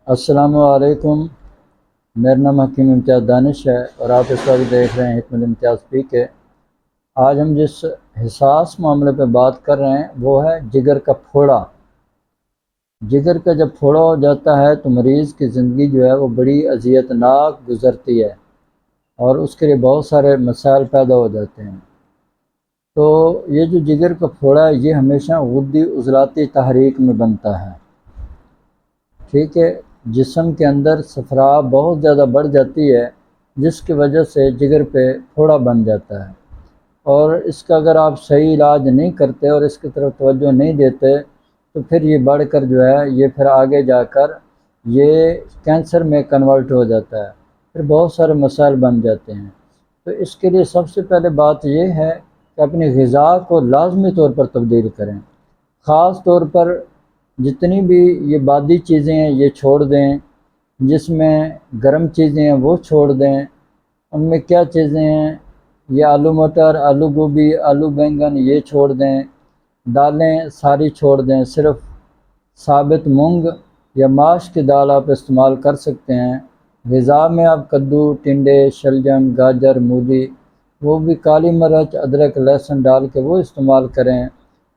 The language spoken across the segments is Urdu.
السلام علیکم۔ میرا نام حکیم امتیاز دانش ہے اور آپ اس وقت دیکھ رہے ہیں حکمت امتیاز پی کے۔ آج ہم جس حساس معاملے پہ بات کر رہے ہیں وہ ہے جگر کا پھوڑا۔ جگر کا جب پھوڑا ہو جاتا ہے تو مریض کی زندگی جو ہے وہ بڑی اذیت ناک گزرتی ہے اور اس کے لیے بہت سارے مسائل پیدا ہو جاتے ہیں۔ تو یہ جو جگر کا پھوڑا ہے یہ ہمیشہ غدی عضلاتی تحریک میں بنتا ہے، ٹھیک ہے۔ جسم کے اندر صفرا بہت زیادہ بڑھ جاتی ہے جس کی وجہ سے جگر پہ پھوڑا بن جاتا ہے، اور اس کا اگر آپ صحیح علاج نہیں کرتے اور اس کی طرف توجہ نہیں دیتے تو پھر یہ بڑھ کر جو ہے یہ پھر آگے جا کر یہ کینسر میں کنورٹ ہو جاتا ہے، پھر بہت سارے مسائل بن جاتے ہیں۔ تو اس کے لیے سب سے پہلے بات یہ ہے کہ اپنی غذا کو لازمی طور پر تبدیل کریں، خاص طور پر جتنی بھی یہ بادی چیزیں ہیں یہ چھوڑ دیں، جس میں گرم چیزیں ہیں وہ چھوڑ دیں۔ ان میں کیا چیزیں ہیں؟ یہ آلو مٹر، آلو گوبھی، آلو بینگن یہ چھوڑ دیں، دالیں ساری چھوڑ دیں، صرف ثابت مونگ یا ماش کی دال آپ استعمال کر سکتے ہیں۔ غذا میں آپ کدو، ٹنڈے، شلجم، گاجر، مولی، وہ بھی کالی مرچ، ادرک، لہسن ڈال کے وہ استعمال کریں،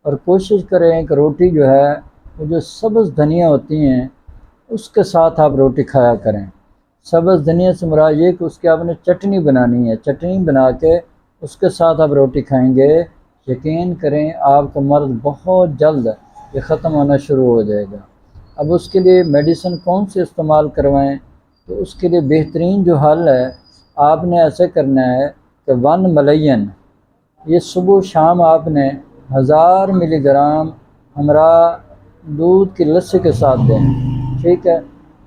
اور کوشش کریں کہ روٹی جو ہے وہ جو سبز دھنیا ہوتی ہیں اس کے ساتھ آپ روٹی کھایا کریں۔ سبز دھنیا سے مراد یہ کہ اس کی آپ نے چٹنی بنانی ہے، چٹنی بنا کے اس کے ساتھ آپ روٹی کھائیں گے، یقین کریں آپ کا مرض بہت جلد یہ ختم ہونا شروع ہو جائے گا۔ اب اس کے لیے میڈیسن کون سی استعمال کروائیں؟ تو اس کے لیے بہترین جو حل ہے آپ نے ایسے کرنا ہے کہ 1 ملین یہ صبح شام آپ نے 1000 ملی گرام ہمراہ دودھ کی لسی کے ساتھ دیں، ٹھیک ہے،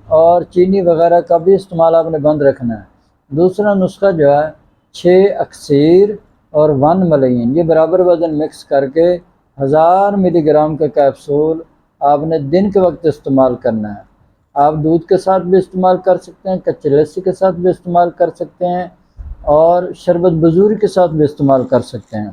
اور چینی وغیرہ کا بھی استعمال آپ نے بند رکھنا ہے۔ دوسرا نسخہ جو ہے 6 اکسیر اور 1 ملین یہ برابر وزن مکس کر کے 1000 ملی گرام کا کیپسول آپ نے دن کے وقت استعمال کرنا ہے۔ آپ دودھ کے ساتھ بھی استعمال کر سکتے ہیں، کچی لسی کے ساتھ بھی استعمال کر سکتے ہیں، اور شربت بزوری کے ساتھ بھی استعمال کر سکتے ہیں۔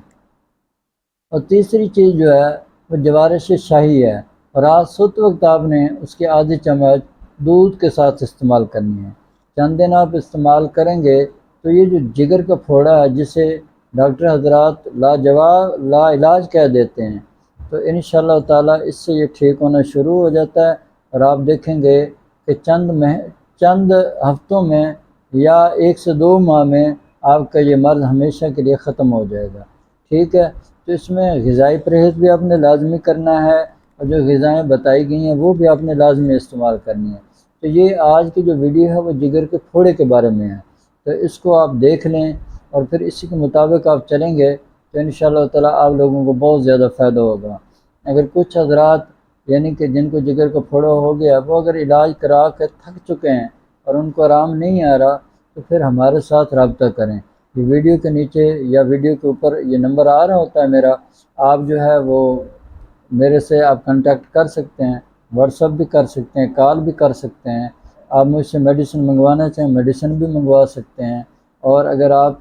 اور تیسری چیز جو ہے وہ جوارش شاہی ہے، اور رات سوتے وقت آپ نے اس کی آدھی چمچ دودھ کے ساتھ استعمال کرنی ہے۔ چند دن آپ استعمال کریں گے تو یہ جو جگر کا پھوڑا ہے جسے ڈاکٹر حضرات لا علاج کہہ دیتے ہیں، تو انشاءاللہ تعالی اس سے یہ ٹھیک ہونا شروع ہو جاتا ہے، اور آپ دیکھیں گے کہ چند ہفتوں میں یا 1 سے 2 ماہ میں آپ کا یہ مرض ہمیشہ کے لیے ختم ہو جائے گا، ٹھیک ہے۔ تو اس میں غذائی پرہیز بھی آپ نے لازمی کرنا ہے، اور جو غذائیں بتائی گئی ہیں وہ بھی آپ نے لازمی استعمال کرنی ہے۔ تو یہ آج کی جو ویڈیو ہے وہ جگر کے پھوڑے کے بارے میں ہے، تو اس کو آپ دیکھ لیں اور پھر اسی کے مطابق آپ چلیں گے تو انشاءاللہ تعالی آپ لوگوں کو بہت زیادہ فائدہ ہوگا۔ اگر کچھ حضرات یعنی کہ جن کو جگر کا پھوڑا ہو گیا وہ اگر علاج کرا کے تھک چکے ہیں اور ان کو آرام نہیں آ رہا تو پھر ہمارے ساتھ رابطہ کریں۔ یہ ویڈیو کے نیچے یا ویڈیو کے اوپر یہ نمبر آ رہا ہوتا ہے میرا، آپ جو ہے وہ میرے سے آپ کنٹیکٹ کر سکتے ہیں، واٹس ایپ بھی کر سکتے ہیں، کال بھی کر سکتے ہیں۔ آپ مجھ سے میڈیسن منگوانا چاہیں میڈیسن بھی منگوا سکتے ہیں، اور اگر آپ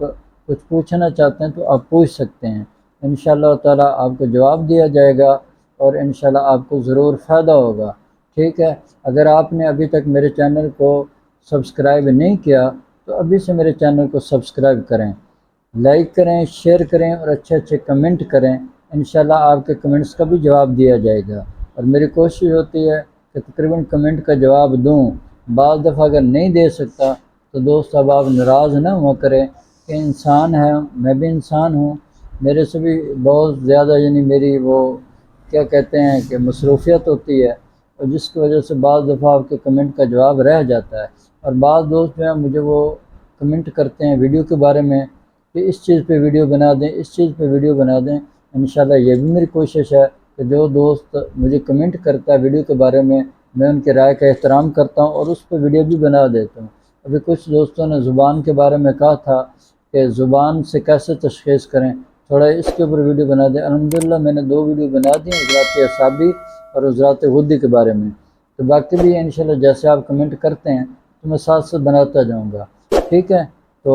کچھ پوچھنا چاہتے ہیں تو آپ پوچھ سکتے ہیں، انشاءاللہ تعالی آپ کو جواب دیا جائے گا، اور انشاءاللہ آپ کو ضرور فائدہ ہوگا، ٹھیک ہے۔ اگر آپ نے ابھی تک میرے چینل کو سبسکرائب نہیں کیا تو ابھی سے میرے چینل کو سبسکرائب کریں، لائک کریں، شیئر کریں، اور اچھے اچھے کمنٹ کریں، انشاءاللہ آپ کے کمنٹس کا بھی جواب دیا جائے گا، اور میری کوشش ہوتی ہے کہ تقریباً کمنٹ کا جواب دوں۔ بعض دفعہ اگر نہیں دے سکتا تو دوست اب آپ ناراض نہ ہوا کریں کہ انسان ہے، میں بھی انسان ہوں، میرے سے بھی بہت زیادہ یعنی میری وہ کیا کہتے ہیں کہ مصروفیت ہوتی ہے، اور جس کی وجہ سے بعض دفعہ آپ کے کمنٹ کا جواب رہ جاتا ہے۔ اور بعض دوست جو ہیں مجھے وہ کمنٹ کرتے ہیں ویڈیو کے بارے میں کہ اس چیز پہ ویڈیو بنا دیں، اس چیز پہ ویڈیو بنا دیں۔ انشاءاللہ یہ بھی میری کوشش ہے کہ جو دوست مجھے کمنٹ کرتا ہے ویڈیو کے بارے میں ان کی رائے کا احترام کرتا ہوں اور اس پہ ویڈیو بھی بنا دیتا ہوں۔ ابھی کچھ دوستوں نے زبان کے بارے میں کہا تھا کہ زبان سے کیسے تشخیص کریں، تھوڑا اس کے اوپر ویڈیو بنا دیں۔ الحمدللہ میں نے 2 ویڈیو بنا دی ہیں، عضلات اعصابی اور عضلات غدی کے بارے میں، تو باقی بھی انشاءاللہ جیسے آپ کمنٹ کرتے ہیں تو میں ساتھ ساتھ بناتا جاؤں گا، ٹھیک ہے۔ تو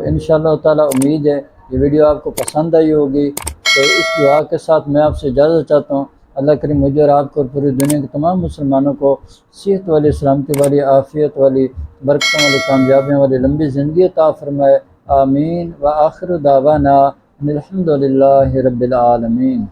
انشاءاللہ تعالی امید ہے یہ ویڈیو آپ کو پسند آئی ہوگی، تو اس دعا کے ساتھ میں آپ سے اجازت چاہتا ہوں۔ اللہ کریم مجھے اور آپ کو اور پوری دنیا کے تمام مسلمانوں کو صحت والی، سلامتی والی، عافیت والی، برکتوں والی، کامیابیوں والی لمبی زندگی عطا فرمائے، آمین۔ وآخر دعوانا ان الحمد للہ رب العالمین۔